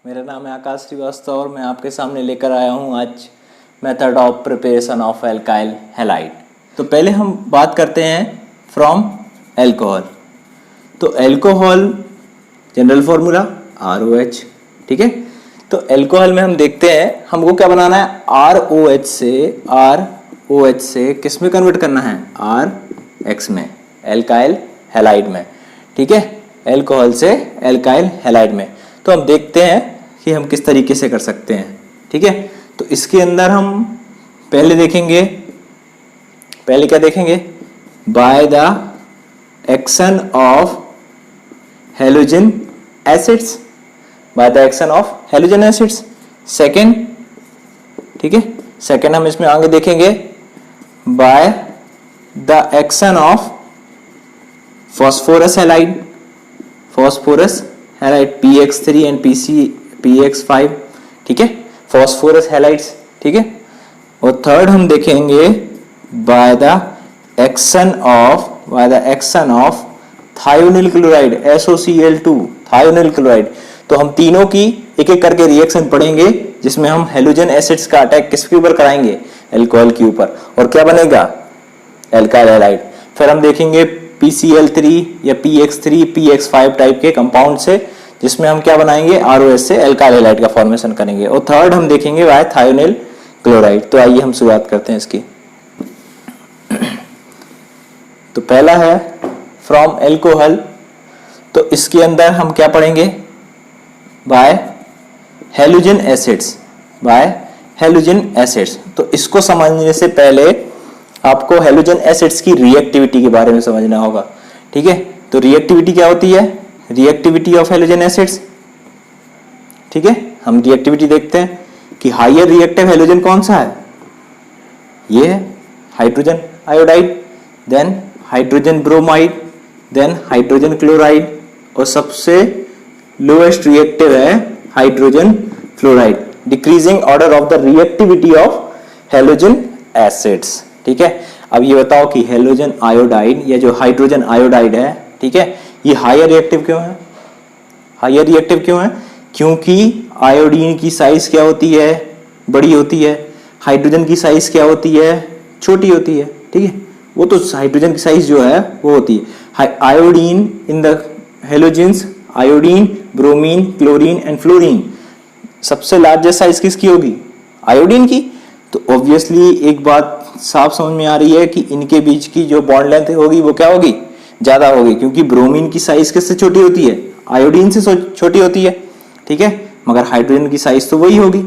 मेरा नाम है आकाश श्रीवास्तव और मैं आपके सामने लेकर आया हूँ आज method of preparation of alkyl halide. तो पहले हम बात करते हैं फ्रॉम एल्कोहल। तो एल्कोहल जनरल फॉर्मूला ROH, ठीक है। तो एल्कोहल में हम देखते हैं हमको क्या बनाना है, ROH से किस में कन्वर्ट करना है, RX में, एल्काइल हैलाइड में, ठीक है। एल्कोहल से एल्काइल हैलाइड में। तो हम देखते हैं कि हम किस तरीके से कर सकते हैं, ठीक है। तो इसके अंदर हम पहले क्या देखेंगे, by the action of halogen acids, by the action of halogen acids. Second, ठीक है, सेकेंड हम इसमें आगे देखेंगे by the action of phosphorus halide, PX3 and PX5, ठीक है, फॉस्फोरस हैलाइड्स, ठीक है। और थर्ड हम देखेंगे by the action of thionyl chloride, SOCl2, thionyl chloride. तो हम तीनों की एक एक करके रिएक्शन पढ़ेंगे जिसमें हम हेलोजन एसिड्स का अटैक किसके ऊपर कराएंगे, एल्कोहल के ऊपर, और क्या बनेगा, एल्काइल हैलाइड। फिर हम देखेंगे PCl3 या PX3, PX5 टाइप के कंपाउंड से, जिसमें हम क्या बनाएंगे, ROH से एल्काइल हैलाइड का फॉर्मेशन करेंगे। और थर्ड हम देखेंगे बाय थायोनिल क्लोराइड। तो आइए हम शुरुआत करते हैं इसकी। तो पहला है फ्रॉम एल्कोहल। तो इसके अंदर हम क्या पढ़ेंगे, बाय हेलोजन एसिड्स। तो इसको समझने से पहले आपको हेलोजन एसिड्स की रिएक्टिविटी के बारे में समझना होगा, ठीक है। तो रिएक्टिविटी क्या होती है, रिएक्टिविटी ऑफ हेलोजन एसिड्स, ठीक है। हम रिएक्टिविटी देखते हैं कि हायर रिएक्टिव हेलोजन कौन सा है, ये है hydrogen iodide, then hydrogen bromide, then hydrogen chloride, और सबसे लोएस्ट रिएक्टिव है hydrogen fluoride. Decreasing order of the reactivity of halogen acids, ठीक है। अब ये बताओ कि हेलोजन आयोडाइड या जो हाइड्रोजन आयोडाइड है, ठीक है, ये हायर रिएक्टिव क्यों है, क्योंकि आयोडीन की साइज क्या होती है, बड़ी होती है, हाइड्रोजन की साइज क्या होती है, छोटी होती है, ठीक है। वो तो हाइड्रोजन की साइज जो है वो होती है, iodine in the halogens, iodine, bromine, chlorine and fluorine, सबसे लार्जेस्ट साइज किसकी होगी, आयोडीन की। तो ऑब्वियसली एक बात साफ समझ में आ रही है कि इनके बीच की जो बॉन्ड लेंथ होगी वो क्या होगी, ज्यादा होगी, क्योंकि ब्रोमीन की साइज किससे छोटी होती है, आयोडीन से छोटी होती है, ठीक है, मगर हाइड्रोजन की साइज तो वही होगी।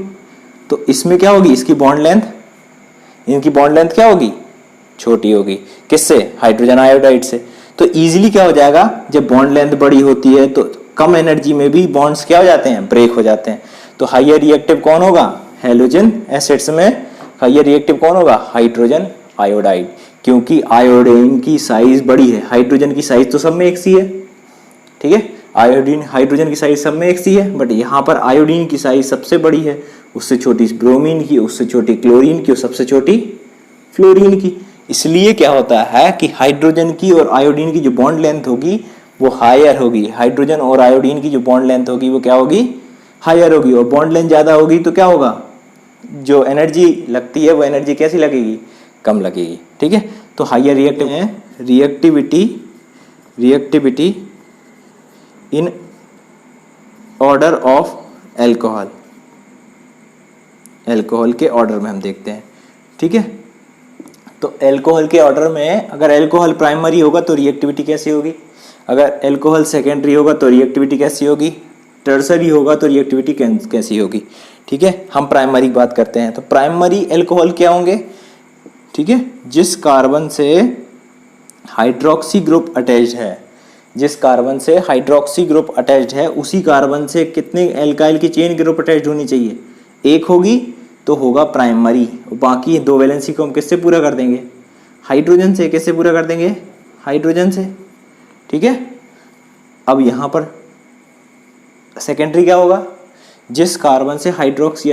तो इसमें क्या होगी, इसकी बॉन्ड लेंथ, इनकी बॉन्ड लेंथ क्या होगी, छोटी होगी, किससे, हाइड्रोजन आयोडाइड से। तो इजीली क्या हो जाएगा, जब बॉन्ड लेंथ बड़ी होती है तो कम एनर्जी में भी बॉन्ड्स क्या हो जाते हैं, ब्रेक हो जाते हैं। तो हायर रिएक्टिव कौन होगा, हेलोजन एसिड्स में हायर रिएक्टिव कौन होगा, हाइड्रोजन आयोडाइड, क्योंकि आयोडीन की साइज बड़ी है, हाइड्रोजन की साइज तो सब में एक सी है, ठीक है, हाइड्रोजन की साइज सब में एक सी है, बट यहाँ पर आयोडीन की साइज सबसे बड़ी है, उससे छोटी ब्रोमीन की, उससे छोटी क्लोरीन की, और सबसे छोटी फ्लोरीन की। इसलिए क्या होता है कि हाइड्रोजन की और आयोडीन की जो बॉन्ड लेंथ होगी वो हायर होगी, हाइड्रोजन और आयोडीन की जो बॉन्ड लेंथ होगी वो क्या होगी, हायर होगी। और बॉन्ड लेंथ ज्यादा होगी तो क्या होगा, जो एनर्जी लगती है वो एनर्जी कैसी लगेगी, कम लगेगी, ठीक है। तो हायर रिएक्टिव है, reactivity in order of alcohol, alcohol के ऑर्डर में हम देखते हैं, ठीक है। तो एल्कोहल के ऑर्डर में अगर एल्कोहल प्राइमरी होगा तो रिएक्टिविटी कैसी होगी, अगर एल्कोहल सेकेंडरी होगा तो रिएक्टिविटी कैसी होगी, टर्सरी होगा तो रिएक्टिविटी कैसी होगी, ठीक है। हम प्राइमरी की बात करते हैं। तो प्राइमरी एल्कोहल क्या होंगे, ठीक है, जिस कार्बन से हाइड्रोक्सी ग्रुप अटैच्ड है, उसी कार्बन से कितने एल्काइल की चेन ग्रुप अटैच्ड होनी चाहिए, एक होगी तो होगा प्राइमरी। बाकी दो वैलेंसी को हम किससे पूरा कर देंगे, हाइड्रोजन से। कैसे पूरा कर देंगे, हाइड्रोजन से, ठीक है। अब यहां पर सेकेंडरी क्या होगा, जिस कार्बन से हाइड्रोक्सी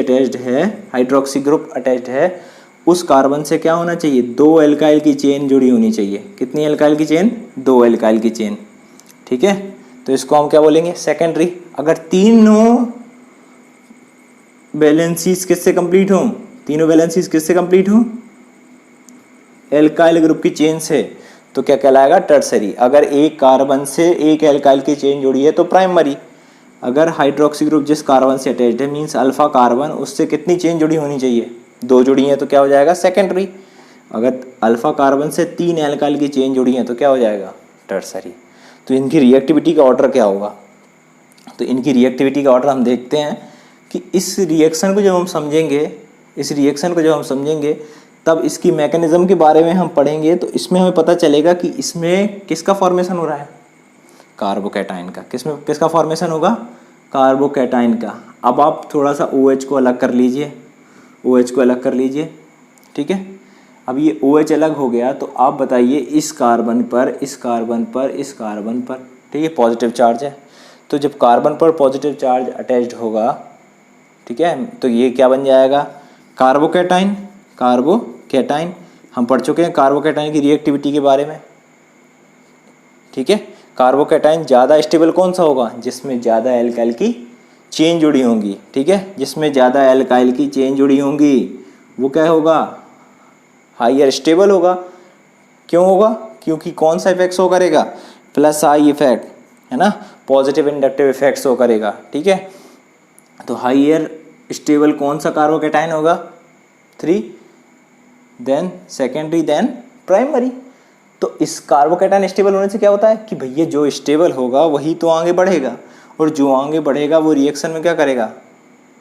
ग्रुप अटैच्ड है, उस कार्बन से क्या होना चाहिए, दो एल्काइल की चेन जुड़ी होनी चाहिए। कितनी एल्काइल की चेन, दो एल्काइल की चेन, ठीक है। तो इसको हम क्या बोलेंगे, सेकेंडरी। अगर तीनों वैलेंसीज किससे कंप्लीट हों, तीनों वैलेंसीज किससे कंप्लीट हों, एल्काइल ग्रुप की चेन से, तो क्या कहलाएगा, टर्सरी। अगर एक कार्बन से एक एल्काइल की चेन जुड़ी है तो प्राइमरी। अगर हाइड्रोक्सी ग्रुप जिस कार्बन से अटैच्ड है मीन्स अल्फा कार्बन, उससे कितनी चेन जुड़ी होनी चाहिए, 2 जुड़ी हैं तो क्या हो जाएगा, सेकेंडरी। अगर अल्फा कार्बन से 3 एल्काइल की चेन जुड़ी हैं तो क्या हो जाएगा, टर्सरी। तो इनकी रिएक्टिविटी का ऑर्डर क्या होगा, तो इनकी रिएक्टिविटी का ऑर्डर हम देखते हैं कि इस रिएक्शन को जब हम समझेंगे, इस रिएक्शन को जब हम समझेंगे तब इसकी मैकेनिज्म के बारे में हम पढ़ेंगे, तो इसमें हमें पता चलेगा कि इसमें किसका फॉर्मेशन हो रहा है, कार्बोकैटाइन का। किसमें किसका फॉर्मेशन होगा, कार्बोकैटाइन का। अब आप थोड़ा सा OH को अलग कर लीजिए, OH को अलग कर लीजिए, ठीक है। अब ये OH अलग हो गया तो आप बताइए इस कार्बन पर, इस कार्बन पर, इस कार्बन पर, ठीक है, पॉजिटिव चार्ज है। तो जब कार्बन पर पॉजिटिव चार्ज अटैच्ड होगा, ठीक है, तो ये क्या बन जाएगा, कार्बोकैटाइन। कार्बोकैटाइन हम पढ़ चुके हैं कार्बोकैटाइन की रिएक्टिविटी के बारे में, ठीक है। कार्बोकैटाइन ज़्यादा स्टेबल कौन सा होगा, जिसमें ज़्यादा एल्काइल की चेन जुड़ी होंगी, ठीक है, जिसमें ज़्यादा एल्काइल की चेन जुड़ी होंगी वो क्या होगा, हाइयर स्टेबल होगा। क्यों होगा, क्योंकि कौन सा इफेक्ट शो करेगा, प्लस आई इफेक्ट, है ना, पॉजिटिव इंडक्टिव इफेक्ट शो करेगा, ठीक है। तो हाइयर स्टेबल कौन सा कार्बोकैटाइन होगा, 3, देन सेकेंडरी, देन प्राइमरी। तो इस कार्बोकैटाइन स्टेबल होने से क्या होता है कि भैया जो स्टेबल होगा वही तो आगे बढ़ेगा, और जो आगे बढ़ेगा वो रिएक्शन में क्या करेगा,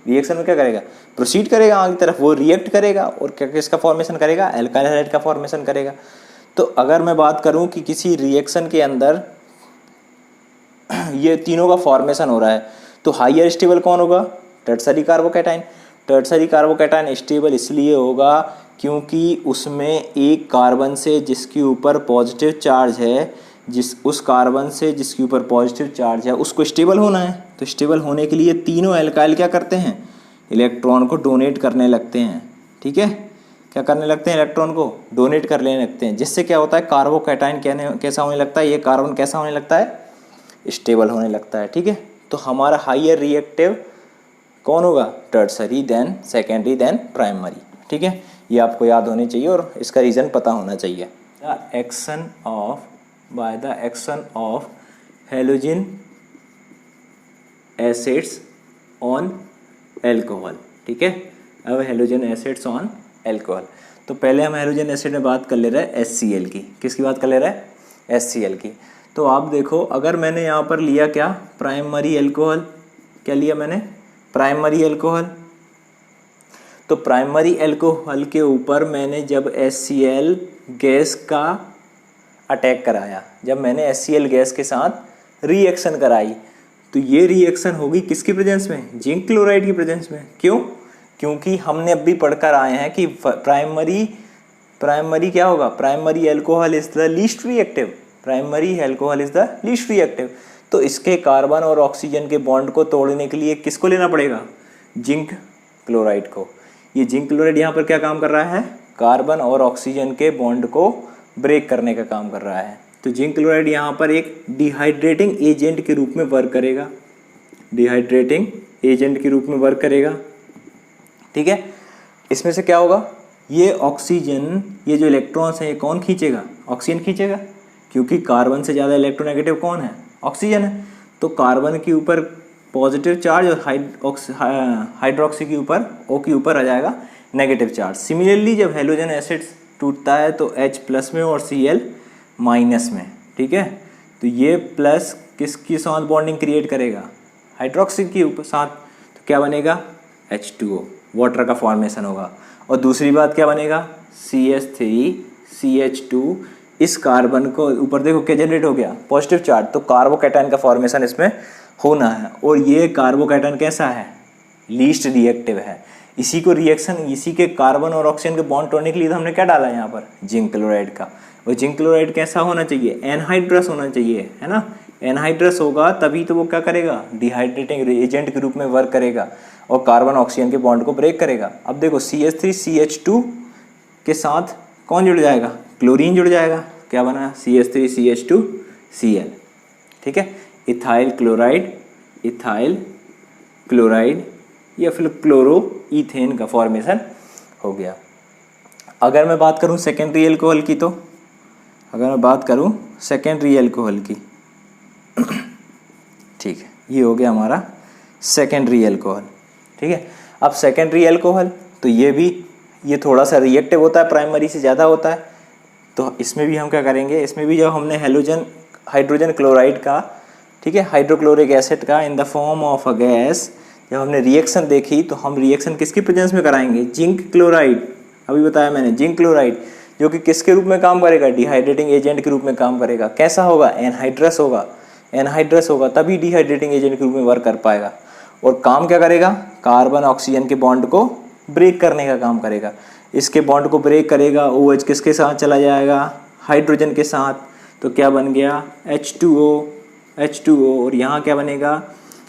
रिएक्शन में क्या करेगा, प्रोसीड करेगा आगे तरफ, वो रिएक्ट करेगा और क्या किसका फॉर्मेशन करेगा, एल्काइल हाइड्राइड का फॉर्मेशन करेगा। तो अगर मैं बात करूं कि किसी रिएक्शन के अंदर ये तीनों का फॉर्मेशन हो रहा है तो हाइयर स्टेबल कौन होगा, tertiary carbocation. Tertiary carbocation stable इसलिए होगा क्योंकि उसमें एक कार्बन से जिसके ऊपर पॉजिटिव चार्ज है, उस कार्बन से जिसके ऊपर पॉजिटिव चार्ज है उसको स्टेबल होना है। तो स्टेबल होने के लिए तीनों एल्काइल क्या करते हैं, इलेक्ट्रॉन को डोनेट करने लगते हैं, ठीक है, क्या करने लगते हैं, इलेक्ट्रॉन को डोनेट कर लेने लगते हैं, जिससे क्या होता है, कार्बोकैटाइन कैसा होने लगता है, ये कार्बन कैसा होने लगता है, स्टेबल होने लगता है, ठीक है। तो हमारा हाइयर रिएक्टिव कौन होगा, tertiary, then secondary, then primary, ठीक है। ये आपको याद होनी चाहिए और इसका रीज़न पता होना चाहिए। By the action of halogen acids on alcohol, ठीक है। अब हेलोजन एसिड्स ऑन एल्कोहल, तो पहले हम हेलोजन एसिड में बात कर ले रहे हैं HCl की। किसकी बात कर ले रहे हैं, HCl की। तो आप देखो अगर मैंने यहाँ पर लिया क्या, प्राइमरी एल्कोहल, क्या लिया मैंने, प्राइमरी एल्कोहल। तो प्राइमरी एल्कोहल के ऊपर मैंने जब HCl गैस का अटैक कराया, जब मैंने HCl गैस के साथ रिएक्शन कराई, तो ये रिएक्शन होगी किसकी प्रेजेंस में, जिंक क्लोराइड की प्रेजेंस में। क्यों, क्योंकि हमने अभी पढ़कर आए हैं कि प्राइमरी क्या होगा, primary alcohol is the least reactive, primary alcohol is the least reactive. तो इसके कार्बन और ऑक्सीजन के बॉन्ड को तोड़ने के लिए किसको लेना पड़ेगा, जिंक क्लोराइड को। ये जिंक क्लोराइड यहाँ पर क्या काम कर रहा है, कार्बन और ऑक्सीजन के बॉन्ड को ब्रेक करने का काम कर रहा है। तो जिंक क्लोराइड यहाँ पर एक डिहाइड्रेटिंग एजेंट के रूप में वर्क करेगा, डिहाइड्रेटिंग एजेंट के रूप में वर्क करेगा, ठीक है। इसमें से क्या होगा, ये ऑक्सीजन, ये जो इलेक्ट्रॉन्स हैं ये कौन खींचेगा, ऑक्सीजन खींचेगा, क्योंकि कार्बन से ज़्यादा इलेक्ट्रोनेगेटिव कौन है, ऑक्सीजन है। तो कार्बन के ऊपर पॉजिटिव चार्ज और हाइड्रोक्सी के ऊपर, O के ऊपर आ जाएगा नेगेटिव चार्ज। सिमिलरली जब हेलोजन एसिड टूटता है तो H+ में और Cl- में, ठीक है। तो ये प्लस किसके साथ बॉन्डिंग क्रिएट करेगा, हाइड्रोक्सी के ऊपर साथ, तो क्या बनेगा, H2O, वाटर का फॉर्मेशन होगा। और दूसरी बात क्या बनेगा, CH3CH2, इस कार्बन को ऊपर देखो क्या जनरेट हो गया, पॉजिटिव चार्ज, तो कार्बोकैटाइन का फॉर्मेशन इसमें होना है। और ये कार्बोकैटाइन कैसा है, लीस्ट रिएक्टिव है। इसी को रिएक्शन, इसी के कार्बन और ऑक्सीजन के बॉन्ड तोड़ने के लिए तो हमने क्या डाला है यहाँ पर, जिंक क्लोराइड का। और जिंक क्लोराइड कैसा होना चाहिए, एनहाइड्रस होना चाहिए, है ना। एनहाइड्रस होगा तभी तो वो क्या करेगा, डिहाइड्रेटिंग एजेंट के रूप में वर्क करेगा और कार्बन ऑक्सीजन के बॉन्ड को ब्रेक करेगा। अब देखो CH3CH2 के साथ कौन जुड़ जाएगा, क्लोरीन जुड़ जाएगा, क्या बना, CH3CH2Cl, ठीक है। इथाइल क्लोराइड, इथाइल क्लोराइड या फिर क्लोरोईथेन का फॉर्मेशन हो गया। अगर मैं बात करूं सेकेंडरी एल्कोहल की, तो अगर मैं बात करूं सेकेंडरी एल्कोहल की, ठीक है, ये हो गया हमारा सेकेंडरी एल्कोहल। ठीक है, अब सेकेंडरी एल्कोहल तो ये थोड़ा सा रिएक्टिव होता है, प्राइमरी से ज़्यादा होता है। तो इसमें भी हम क्या करेंगे, इसमें भी जब हमने हाइड्रोजन क्लोराइड का, ठीक है, हाइड्रोक्लोरिक एसिड का in the form of a gas, जब हमने रिएक्शन देखी तो हम रिएक्शन किसकी प्रेजेंस में कराएंगे, जिंक क्लोराइड, अभी बताया मैंने जिंक क्लोराइड, जो कि किसके रूप में काम करेगा, डिहाइड्रेटिंग एजेंट के रूप में काम करेगा। कैसा होगा, एनहाइड्रस होगा, एनहाइड्रस होगा तभी डिहाइड्रेटिंग एजेंट के रूप में वर्क कर पाएगा। और काम क्या करेगा, कार्बन ऑक्सीजन के बॉन्ड को ब्रेक करने का काम करेगा। इसके बॉन्ड को ब्रेक करेगा, OH किसके साथ चला जाएगा, हाइड्रोजन के साथ, तो क्या बन गया H2O, और यहाँ क्या बनेगा,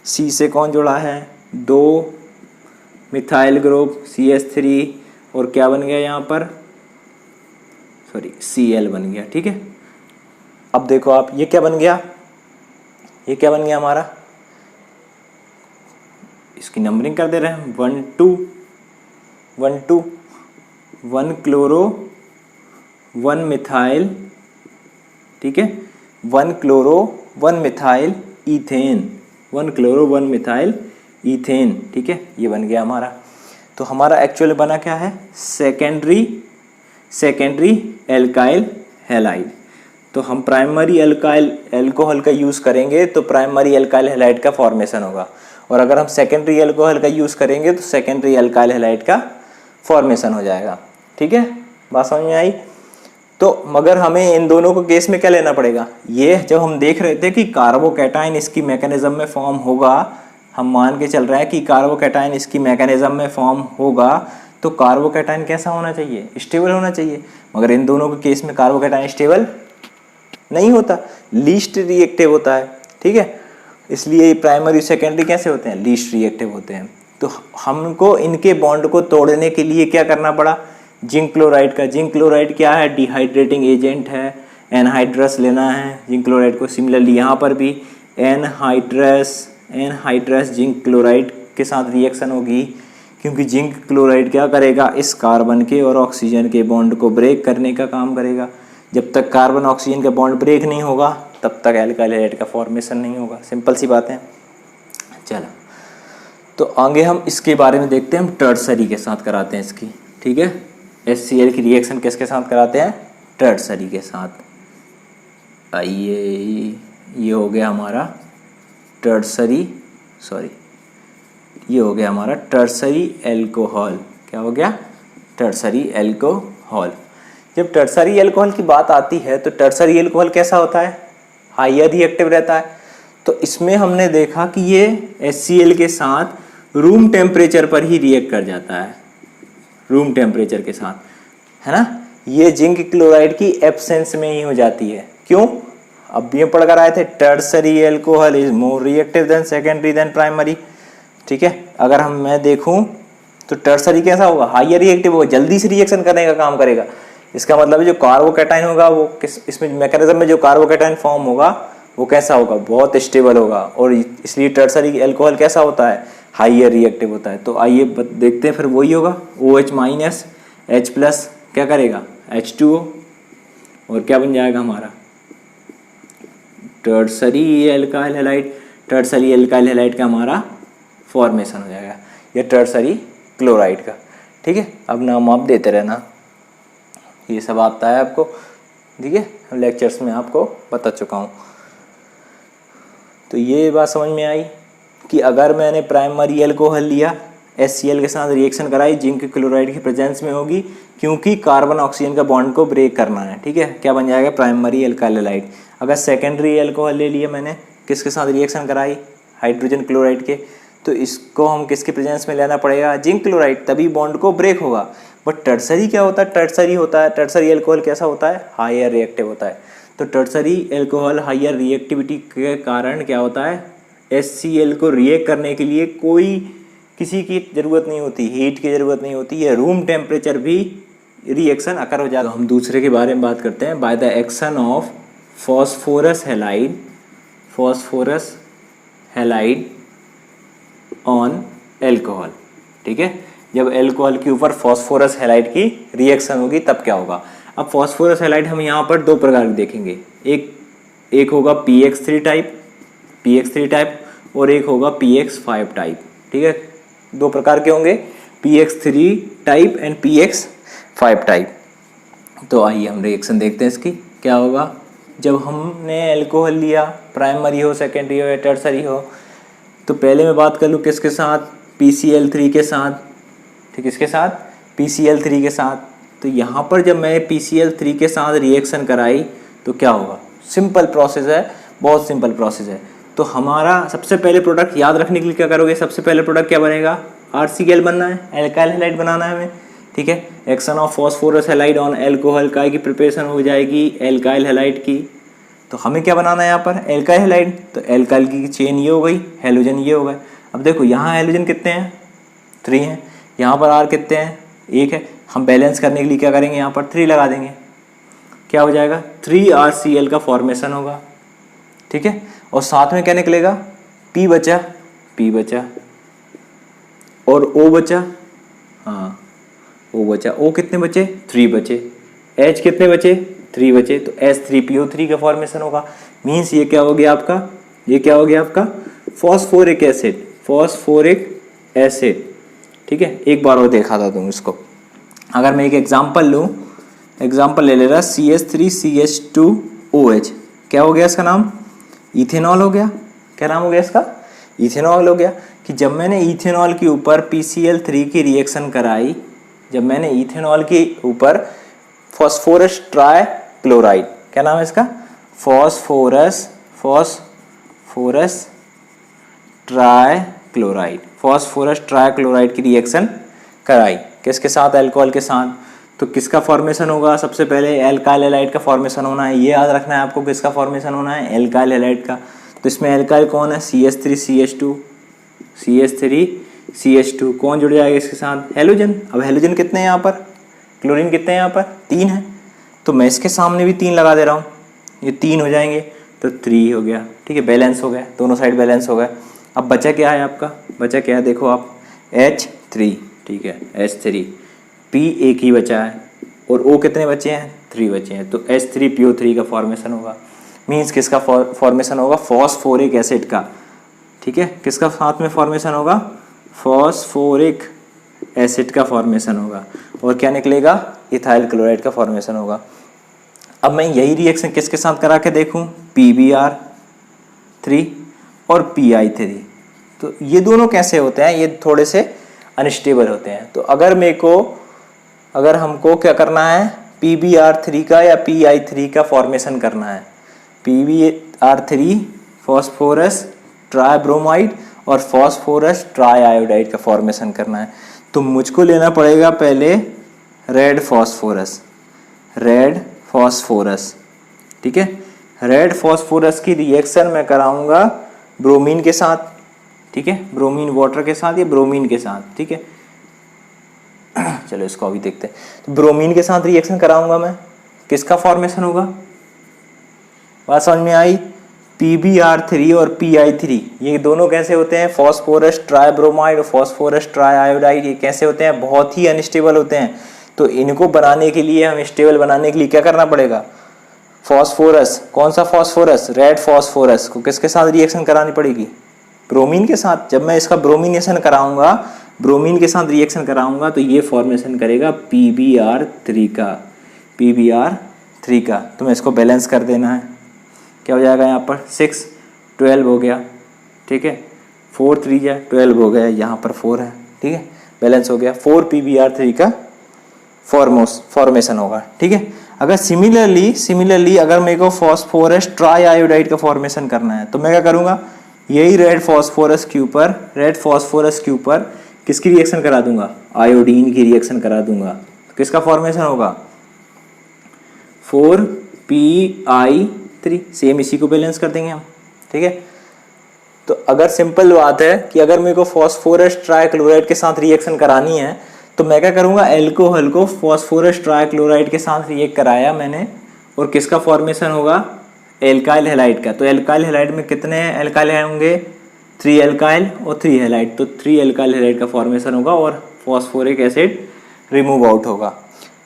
C से कौन जुड़ा है, 2 मिथाइल ग्रुप CH3, और क्या बन गया यहाँ पर, Cl बन गया। ठीक है, अब देखो आप, ये क्या बन गया, ये क्या बन गया हमारा, इसकी नंबरिंग कर दे रहे हैं, 1 2 1 2 1 क्लोरो 1 मिथाइल, ठीक है, 1 chloro 1 methyl ethane, 1 chloro 1 methyl ethane. ठीक है, ये बन गया हमारा। तो हमारा एक्चुअली बना क्या है, सेकेंडरी एल्काइल हैलाइड। तो हम प्राइमरी एल्काइल एल्कोहल का यूज़ करेंगे तो प्राइमरी एल्काइल हैलाइड का फॉर्मेशन होगा, और अगर हम सेकेंडरी एल्कोहल का यूज़ करेंगे तो सेकेंडरी एल्काइल हैलाइड का फॉर्मेशन हो जाएगा। ठीक है, बात समझ में आई। तो मगर हमें इन दोनों को केस में क्या लेना पड़ेगा, ये जब हम देख रहे थे कि कार्बोकैटायन इसकी मैकेनिज्म में फॉर्म होगा, हम मान के चल रहे हैं कि कार्बोकैटायन इसकी मैकेनिज्म में फॉर्म होगा, तो कार्बोकैटायन कैसा होना चाहिए, स्टेबल होना चाहिए। मगर इन दोनों के केस में कार्बोकैटायन स्टेबल नहीं होता, लीस्ट रिएक्टिव होता है। ठीक है, इसलिए प्राइमरी सेकेंडरी कैसे होते हैं, लीस्ट रिएक्टिव होते हैं। तो हमको इनके बॉन्ड को तोड़ने के लिए क्या करना पड़ा, जिंक क्लोराइड का, जिंक क्लोराइड क्या है, डिहाइड्रेटिंग एजेंट है, एनहाइड्रस लेना है जिंक क्लोराइड को। सिमिलरली यहाँ पर भी एनहाइड्रस जिंक क्लोराइड के साथ रिएक्शन होगी, क्योंकि जिंक क्लोराइड क्या करेगा, इस कार्बन के और ऑक्सीजन के बॉन्ड को ब्रेक करने का काम करेगा। जब तक कार्बन ऑक्सीजन का बॉन्ड ब्रेक नहीं होगा तब तक एल्काइल हैलाइड का फॉर्मेशन नहीं होगा। सिंपल सी बात है। चलो, तो आगे हम इसके बारे में देखते हैं, हम टर्सरी के साथ कराते हैं इसकी। ठीक है, HCl की रिएक्शन किसके साथ कराते हैं, टर्सरी के साथ। आइए, ये हो गया हमारा ये हो गया हमारा टर्सरी एल्कोहल। क्या हो गया, टर्सरी एल्कोहल। जब टर्सरी एल्कोहल की बात आती है तो टर्सरी एल्कोहल कैसा होता है, हाईयर रिएक्टिव रहता है। तो इसमें हमने देखा कि ये HCl के साथ रूम टेम्परेचर पर ही रिएक्ट कर जाता है, रूम टेम्परेचर के साथ, है ना। ये जिंक क्लोराइड की एब्सेंस में ही हो जाती है। क्यों, अब ये पढ़ कर आए थे, tertiary alcohol is more reactive than secondary then primary. ठीक है, अगर मैं देखूं तो टर्सरी कैसा होगा, हाईयर रिएक्टिव होगा, जल्दी से रिएक्शन करने का काम करेगा। इसका मतलब है जो कार्बोकैटायन होगा वो इसमें मैकेनिज्म में जो कार्बोकैटायन फॉर्म होगा वो कैसा होगा, बहुत स्टेबल होगा, और इसलिए टर्सरी एल्कोहल कैसा होता है, हाईयर रिएक्टिव होता है। तो आइए देखते हैं, फिर वही होगा OH माइनस H प्लस क्या करेगा, H2O, और क्या बन जाएगा हमारा tertiary alkyl halide. Tertiary alkyl halide का हमारा फॉर्मेशन हो जाएगा, ये टर्सरी क्लोराइड का। ठीक है, अब नाम आप देते रहना, ये सब आता है आपको। ठीक है, लेक्चर्स में आपको बता चुका हूँ। तो ये बात समझ में आई कि अगर मैंने प्राइमरी एल्कोहल लिया, HCl के साथ रिएक्शन कराई, जिंक क्लोराइड की प्रेजेंस में होगी, क्योंकि कार्बन ऑक्सीजन का बॉन्ड को ब्रेक करना है। ठीक है, क्या बन जाएगा, प्राइमरी एल्काइल हैलाइड। अगर सेकेंडरी एल्कोहल ले लिया मैंने, किसके साथ रिएक्शन कराई, हाइड्रोजन क्लोराइड के, तो इसको हम किसके प्रेजेंस में लेना पड़ेगा, जिंक क्लोराइड, तभी बॉन्ड को ब्रेक होगा। बट टर्सरी क्या होता है, टर्सरी एल्कोहल कैसा होता है, हाईयर रिएक्टिव होता है। तो टर्सरी एल्कोहल हाईयर रिएक्टिविटी के कारण क्या होता है, HCl को रिएक्ट करने के लिए किसी की ज़रूरत नहीं होती, हीट की ज़रूरत नहीं होती है, रूम टेम्परेचर भी रिएक्शन अकर हो जाता है। हम दूसरे के बारे में बात करते हैं, by the action of phosphorus halide on alcohol, ठीक है। जब एल्कोहल के ऊपर फॉस्फोरस हैलाइड की रिएक्शन होगी तब क्या होगा। अब फॉस्फोरस हैलाइड हम यहाँ पर दो प्रकार के देखेंगे, एक होगा PX3 टाइप और एक होगा PX5 टाइप, ठीक है। दो प्रकार के होंगे, PX3 type and PX5 type. तो आइए हम रिएक्शन देखते हैं इसकी क्या होगा। जब हमने एल्कोहल लिया, प्राइमरी हो, सेकेंडरी हो या टर्सरी हो, तो पहले मैं बात कर लूँ किसके साथ, PCl3 के साथ, ठीक, किसके साथ, PCl3 के साथ। तो यहाँ पर जब मैं PCl3 के साथ रिएक्शन कराई तो क्या होगा, सिंपल प्रोसेस है, बहुत सिंपल प्रोसेस है। तो हमारा सबसे पहले प्रोडक्ट याद रखने के लिए क्या करोगे, सबसे पहले प्रोडक्ट क्या बनेगा, RCl बनना है, एल्काइल हैलाइड बनाना है हमें, ठीक है। Action of phosphorus halide on alcohol का की प्रिपरेशन हो जाएगी एल्काइल हैलाइड की। तो हमें क्या बनाना है यहाँ पर, एल्काइल हैलाइड। तो एल्काइल की चेन ये हो गई, हेलोजन ये हो गए। अब देखो यहाँ हेलोजन कितने हैं, 3 हैं, यहाँ पर R कितने हैं, 1 है। हम बैलेंस करने के लिए क्या करेंगे, यहाँ पर 3 लगा देंगे, क्या हो जाएगा, 3RCl का फॉर्मेशन होगा, ठीक है। और साथ में क्या निकलेगा, P बचा और O बचा, हाँ O बचा, O कितने बचे, 3 बचे, H कितने बचे, 3 बचे, तो H3PO3 का फॉर्मेशन होगा। मीन्स ये क्या हो गया आपका, ये क्या हो गया आपका, फॉस्फोरिक एसिड, ठीक है। एक बार और देखा था तुम इसको, अगर मैं एक एग्जांपल लूँ, एग्जांपल ले ले रहा, CH3CH2OH, क्या हो गया इसका नाम, इथेनॉल हो गया। क्या नाम हो गया इसका, इथेनॉल हो गया। कि जब मैंने इथेनॉल के ऊपर PCl3 की रिएक्शन कराई, जब मैंने इथेनॉल के ऊपर फॉस्फोरस ट्राइक्लोराइड, क्या नाम है इसका, फॉस्फोरस ट्राइक्लोराइड की रिएक्शन कराई, किसके साथ, अल्कोहल के साथ। तो किसका फॉर्मेशन होगा, सबसे पहले एल्काइल हैलाइड का फॉर्मेशन होना है, ये याद रखना है आपको, किसका फॉर्मेशन होना है, एल्काइल हैलाइड का। तो इसमें एल्काइल कौन है, CH3CH2 कौन जुड़ जाएगा इसके साथ, हेलोजन। अब हेलोजन कितने हैं यहाँ पर, क्लोरीन कितने हैं यहाँ पर, 3 है। तो मैं इसके सामने भी 3 लगा दे रहा हूँ, ये 3 हो जाएंगे, तो 3 हो गया, ठीक है, बैलेंस हो गया, दोनों साइड बैलेंस हो गए। अब बचा क्या है आपका, बचा क्या है, देखो आप, H3, ठीक है, H3, P एक ही बचा है और O कितने बचे हैं, 3 बचे हैं, तो H3PO3 का फॉर्मेशन होगा। मीन्स किसका फॉर्मेशन होगा, फॉस्फोरिक एसिड का, ठीक है। किसका साथ में फॉर्मेशन होगा, फॉस्फोरिक एसिड का फॉर्मेशन होगा। और क्या निकलेगा, इथाइल क्लोराइड का फॉर्मेशन होगा। अब मैं यही रिएक्शन किसके साथ करा के देखूं, PBr3 और PI3। तो ये दोनों कैसे होते हैं, ये थोड़े से अनस्टेबल होते हैं। तो अगर हमको क्या करना है, PBr3 का या PI3 का फॉर्मेशन करना है, PBr3 फॉस्फोरस ट्राइब्रोमाइड और फॉस्फोरस ट्राइआयोडाइड का फॉर्मेशन करना है, तो मुझको लेना पड़ेगा पहले रेड फॉस्फोरस, ठीक है। रेड फॉस्फोरस की रिएक्शन मैं कराऊंगा ब्रोमीन के साथ, ठीक है, ब्रोमीन वाटर के साथ या ब्रोमीन के साथ, ठीक है। चलो इसको अभी देखते हैं। तो ब्रोमीन के साथ रिएक्शन कराऊंगा मैं, किसका फॉर्मेशन होगा, बात समझ में आई। PBr3 और PI3 ये दोनों कैसे होते हैं, फॉस्फोरस ट्राइब्रोमाइड और फॉस्फोरस ट्राइआयोडाइड, ये कैसे होते हैं, बहुत ही अनस्टेबल होते हैं। तो इनको बनाने के लिए, हम स्टेबल बनाने के लिए क्या करना पड़ेगा, फॉस्फोरस, कौन सा फॉस्फोरस, रेड फॉस्फोरस को किसके साथ रिएक्शन करानी पड़ेगी, ब्रोमीन के साथ। जब मैं इसका ब्रोमिनेशन कराऊंगा, ब्रोमीन के साथ रिएक्शन कराऊंगा, तो ये फॉर्मेशन करेगा PBr3 का। तो मैं इसको बैलेंस कर देना है, क्या हो जाएगा यहाँ पर 6 12 हो गया, ठीक है, 4 3 या 12 हो गया, यहाँ पर 4 है, ठीक है, बैलेंस हो गया, 4 PBr3 का फॉर्मेशन होगा, ठीक है। अगर सिमिलरली अगर मेरे को फॉस्फोरस ट्राइआयोडाइड का फॉर्मेशन करना है, तो मैं क्या करूँगा, यही रेड फॉस्फोरस के ऊपर किसकी रिएक्शन करा दूंगा, आयोडीन की रिएक्शन करा दूंगा। तो किसका फॉर्मेशन होगा, 4PI3, सेम इसी को बैलेंस कर देंगे हम, ठीक है। तो अगर सिंपल बात है कि अगर मेरे को फॉस्फोरस ट्राइक्लोराइड के साथ रिएक्शन करानी है, तो मैं क्या करूँगा, एल्कोहल को फॉस्फोरस ट्राइक्लोराइड के साथ रिएक्ट कराया मैंने, और किसका फॉर्मेशन होगा, एल्काइल हैलाइड का। तो एल्काइल हैलाइड में कितने एल्काइल होंगे, 3 एल्काइल और 3 हैलाइड, तो 3 एल्काइल हैलाइड का फॉर्मेशन होगा और फॉस्फोरिक एसिड रिमूव आउट होगा।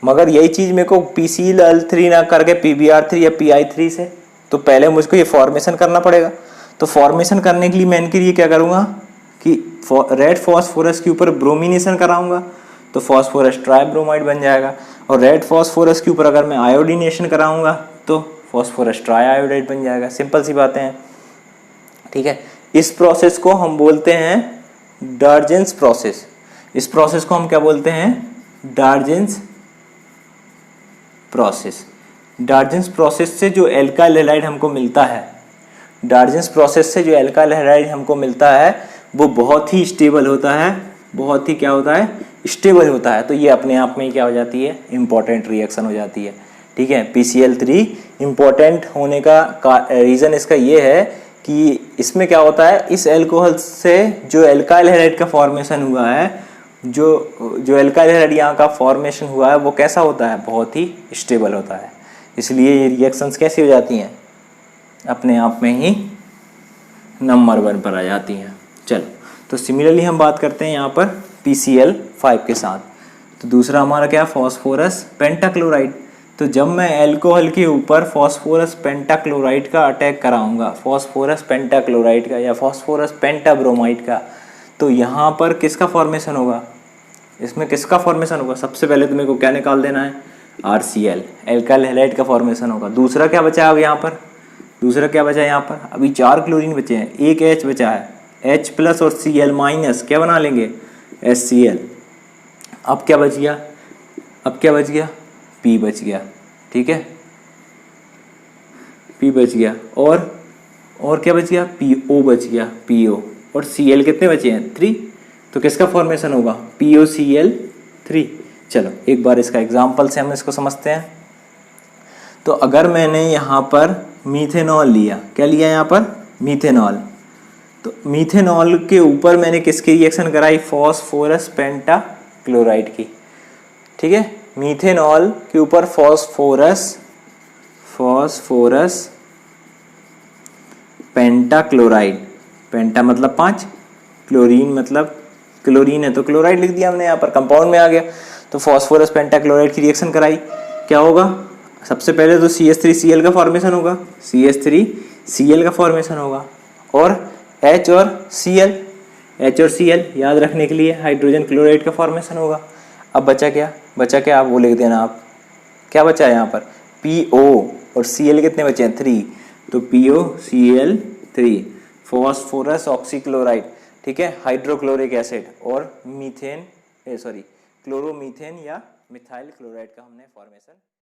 मगर यही चीज़ मेरे को PCl3 ना करके PbR3 या PI3 से, तो पहले मुझको ये फॉर्मेशन करना पड़ेगा। तो फॉर्मेशन करने के लिए मैं इनके लिए क्या करूँगा कि रेड फॉस्फोरस के ऊपर ब्रोमिनेशन कराऊंगा, तो फॉस्फोरस ट्राइब्रोमाइड बन जाएगा। और रेड फॉस्फोरस के ऊपर अगर मैं आयोडीनेशन कराऊंगा तो फॉस्फोरस ट्राइआयोडाइड बन जाएगा। सिंपल सी बातें हैं, ठीक है। इस प्रोसेस को हम बोलते हैं डार्जेंस प्रोसेस। इस प्रोसेस को हम क्या बोलते हैं? डार्जेंस प्रोसेस। डार्जेंस प्रोसेस से जो एल्काइल हैलाइड हमको मिलता है, डार्जेंस प्रोसेस से जो एल्काइल हैलाइड हमको मिलता है वो बहुत ही स्टेबल होता है, बहुत ही क्या होता है? स्टेबल होता है। तो ये अपने आप में ही क्या हो जाती है? इम्पॉर्टेंट रिएक्शन हो जाती है, ठीक है। PCl3 इम्पॉर्टेंट होने का रीज़न इसका ये है कि इसमें क्या होता है, इस एल्कोहल से जो एल्काइल हैलाइड का फॉर्मेशन हुआ है, जो एल्काइल हैलाइड यहाँ का फॉर्मेशन हुआ है वो कैसा होता है? बहुत ही स्टेबल होता है। इसलिए ये रिएक्शंस कैसी हो जाती हैं? अपने आप में ही नंबर 1 पर आ जाती हैं। चलो, तो सिमिलरली हम बात करते हैं यहाँ पर PCl5 के साथ। तो दूसरा हमारा क्या? Phosphorus pentachloride. तो जब मैं एल्कोहल के ऊपर फॉस्फोरस पेंटाक्लोराइड का अटैक कराऊंगा, फॉस्फोरस पेंटाक्लोराइड का या फॉस्फोरस पेंटाब्रोमाइड का, तो यहाँ पर किसका फॉर्मेशन होगा? इसमें किसका फॉर्मेशन होगा? सबसे पहले तो मेरे को क्या निकाल देना है? RCl, एल्काइल हैलाइड का फॉर्मेशन होगा। दूसरा क्या बचा है अब यहाँ पर? दूसरा क्या बचा है यहाँ पर? अभी 4 क्लोरीन बचे हैं, एक H बचा है, H प्लस और Cl माइनस क्या बना लेंगे? HCl। अब क्या बच गया? अब क्या बच गया? P बच गया, ठीक है, P बच गया। और क्या बच गया? PO बच गया, PO। और Cl कितने बचे हैं? 3। तो किसका फॉर्मेशन होगा? POCl3। चलो एक बार इसका एग्जाम्पल से हम इसको समझते हैं। तो अगर मैंने यहाँ पर मीथेनॉल लिया, क्या लिया यहाँ पर? मीथेनॉल। तो मीथेनॉल के ऊपर मैंने किसकी रिएक्शन कराई? फॉस्फोरस पेंटाक्लोराइड की, ठीक है। मीथेनॉल के ऊपर फॉस्फोरस पेंटाक्लोराइड, पेंटा मतलब 5, क्लोरीन मतलब क्लोरीन है तो क्लोराइड लिख दिया हमने, यहाँ पर कंपाउंड में आ गया। तो फॉस्फोरस पेंटाक्लोराइड की रिएक्शन कराई, क्या होगा? सबसे पहले तो CH3Cl का फॉर्मेशन होगा, CH3Cl का फॉर्मेशन होगा, और H और Cl याद रखने के लिए हाइड्रोजन क्लोराइड का फॉर्मेशन होगा। अब बचा क्या? बचा क्या? आप वो लिख देना। आप क्या बचा है यहाँ पर? PO और Cl कितने बचे हैं? 3। तो POCl3, फॉस्फोरस ऑक्सीक्लोराइड, ठीक है, हाइड्रोक्लोरिक एसिड और क्लोरोमीथेन या मिथाइल क्लोराइड का हमने फॉर्मेशन